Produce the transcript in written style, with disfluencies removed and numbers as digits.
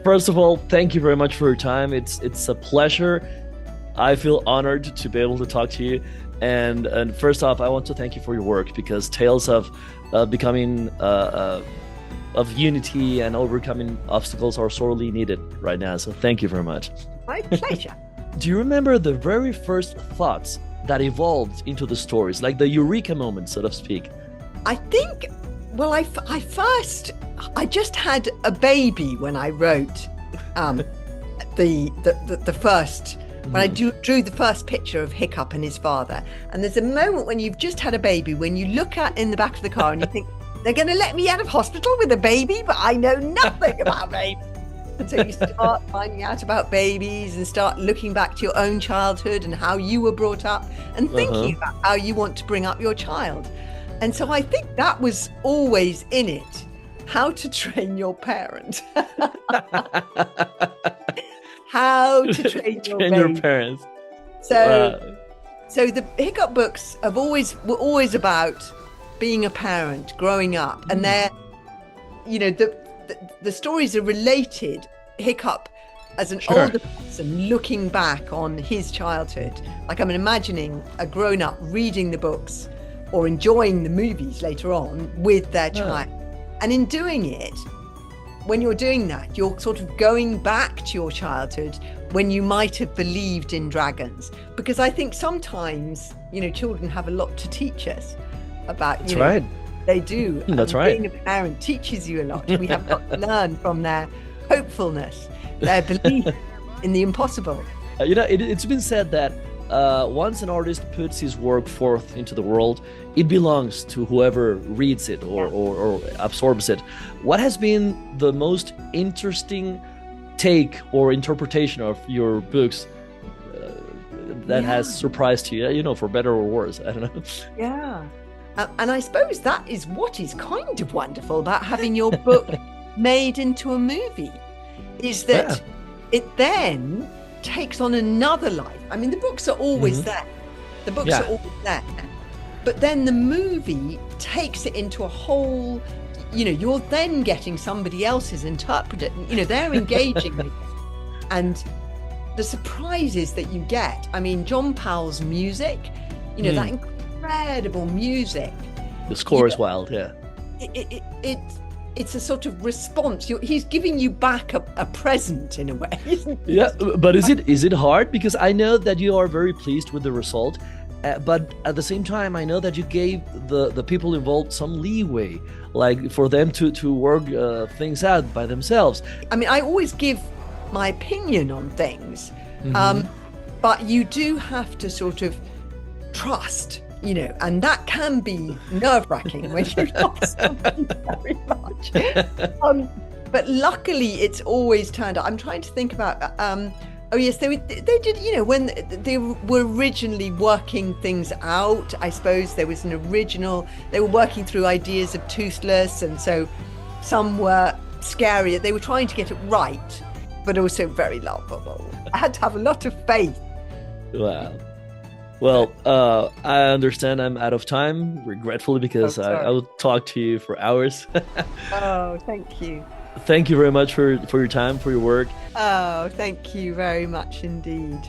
First of all, thank you very much for your time. It's a pleasure. I feel honored to be able to talk to you. And first off, I want to thank you for your work because tales of becoming of unity and overcoming obstacles are sorely needed right now. So thank you very much. My pleasure. Do you remember the very first thoughts that evolved into the stories, like the eureka moment, so to speak? I think, well, I just had a baby when I wrote the first, when I drew the first picture of Hiccup and his father. And there's a moment when you've just had a baby, when you look at in the back of the car and you think, they're going to let me out of hospital with a baby, but I know nothing about babies. And so you start finding out about babies and start looking back to your own childhood and how you were brought up and thinking about how you want to bring up your child. And so I think that was always in it. How to train your parent. How to train your parents. So the Hiccup books were always about being a parent, growing up, and they're, the stories are related. Hiccup as an older person looking back on his childhood, like I'm imagining a grown-up reading the books or enjoying the movies later on with their child. And in doing it, when you're doing that, you're sort of going back to your childhood when you might have believed in dragons. Because I think sometimes, children have a lot to teach us about, That's right. They do. That's right. Being a parent teaches you a lot. We have got to learn from their hopefulness, their belief in the impossible. It's been said that once an artist puts his work forth into the world, it belongs to whoever reads it or absorbs it. What has been the most interesting take or interpretation of your books that has surprised you, for better or worse? I don't know. Yeah. And I suppose that is what is kind of wonderful about having your book made into a movie, is that it then takes on another life. I mean, the books are always there. The books are always there. But then the movie takes it into a whole, you're then getting somebody else's interpreter. They're engaging with it. And the surprises that you get. I mean, John Powell's music, that incredible music. The score is wild, It's a sort of response. He's giving you back a present in a way, isn't he? Yeah, but is it hard? Because I know that you are very pleased with the result, but at the same time, I know that you gave the people involved some leeway, like for them to work things out by themselves. I mean, I always give my opinion on things, but you do have to sort of trust. And that can be nerve-wracking when you love something very much. But luckily, it's always turned out. I'm trying to think about. They did. When they were originally working things out, I suppose there was an original. They were working through ideas of Toothless, and so some were scarier. They were trying to get it right, but also very lovable. I had to have a lot of faith. Wow. Well, I understand I'm out of time, regretfully, because I will talk to you for hours. Oh, thank you. Thank you very much for your time, for your work. Oh, thank you very much indeed.